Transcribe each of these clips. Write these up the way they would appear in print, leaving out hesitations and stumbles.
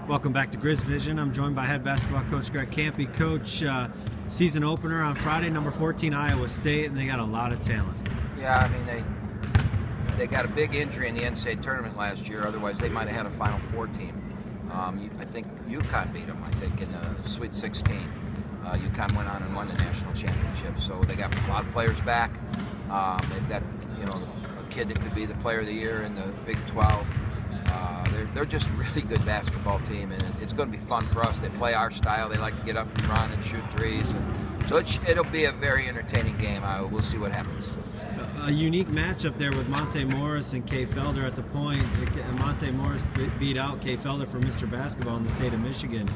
Welcome back to Grizz Vision. I'm joined by head basketball coach Greg Kampe. Coach, season opener on Friday, number 14 Iowa State, and they got a lot of talent. Yeah, I mean they got a big injury in the NCAA tournament last year. Otherwise, they might have had a Final Four team. I think UConn beat them. I think in the Sweet 16. UConn went on and won the national championship. So they got a lot of players back. They've got a kid that could be the player of the year in the Big 12. They're just a really good basketball team, and it's going to be fun for us. They play our style. They like to get up and run and shoot threes. And so it'll be a very entertaining game. We'll see what happens. A unique matchup there with Monte Morris and Kay Felder at the point. Monte Morris beat out Kay Felder for Mr. Basketball in the state of Michigan.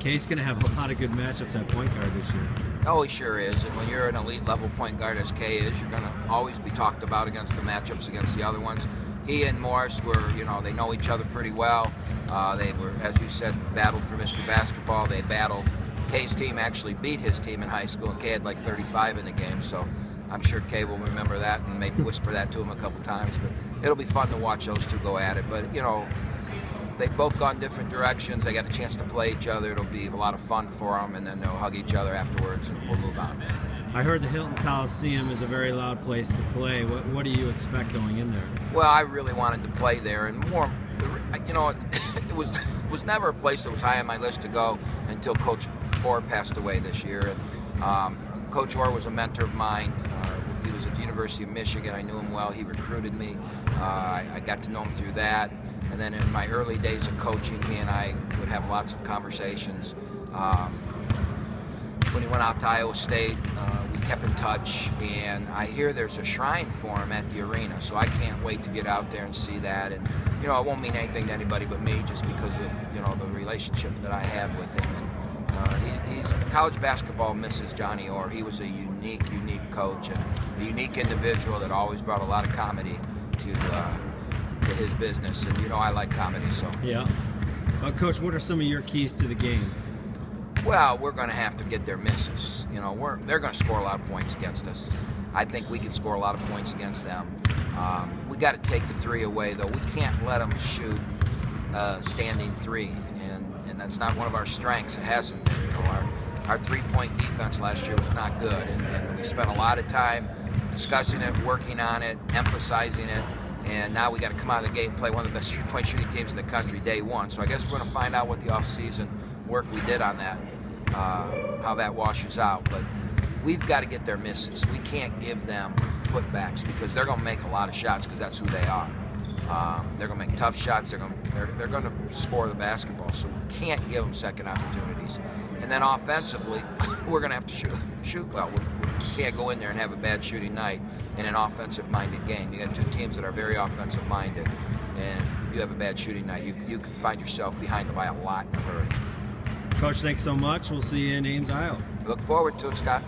Kay's going to have a lot of good matchups at point guard this year. Oh, he sure is. And when you're an elite level point guard as Kay is, you're going to always be talked about against the matchups against the other ones. He and Morris were, they know each other pretty well. They were, as you said, battled for Mr. Basketball. They battled. Kay's team actually beat his team in high school, and Kay had like 35 in the game. So I'm sure Kay will remember that and maybe whisper that to him a couple times. But it'll be fun to watch those two go at it. But, they've both gone different directions. They got a chance to play each other. It'll be a lot of fun for them, and then they'll hug each other afterwards, and we'll move on. I heard the Hilton Coliseum is a very loud place to play. What do you expect going in there? Well, I really wanted to play there, and more, it was never a place that was high on my list to go until Coach Orr passed away this year. And Coach Orr was a mentor of mine. He was at the University of Michigan. I knew him well. He recruited me. I got to know him through that. And then in my early days of coaching, he and I would have lots of conversations. When he went out to Iowa State, we kept in touch, and I hear there's a shrine for him at the arena, so I can't wait to get out there and see that. And it won't mean anything to anybody but me, just because of the relationship that I had with him. And college basketball misses Johnny Orr. He was a unique coach and a unique individual that always brought a lot of comedy to his business. And I like comedy, so yeah. Coach, what are some of your keys to the game? Well, we're going to have to get their misses. They're going to score a lot of points against us. I think we can score a lot of points against them. We got to take the three away, though. We can't let them shoot standing three, and that's not one of our strengths. It hasn't been. Our three-point defense last year was not good, and we spent a lot of time discussing it, working on it, emphasizing it. And now we got to come out of the gate and play one of the best three-point shooting teams in the country day one. So I guess we're going to find out what the off-season work we did on that, how that washes out. But we've got to get their misses. We can't give them putbacks because they're going to make a lot of shots because that's who they are. They're going to make tough shots. They're going to score the basketball. So we can't give them second opportunities. And then offensively, we're going to have to shoot well. We can't go in there and have a bad shooting night in an offensive-minded game. You got two teams that are very offensive-minded, and if you have a bad shooting night, you can find yourself behind by a lot in a hurry. Coach, thanks so much. We'll see you in Ames, Iowa. Look forward to it, Scott.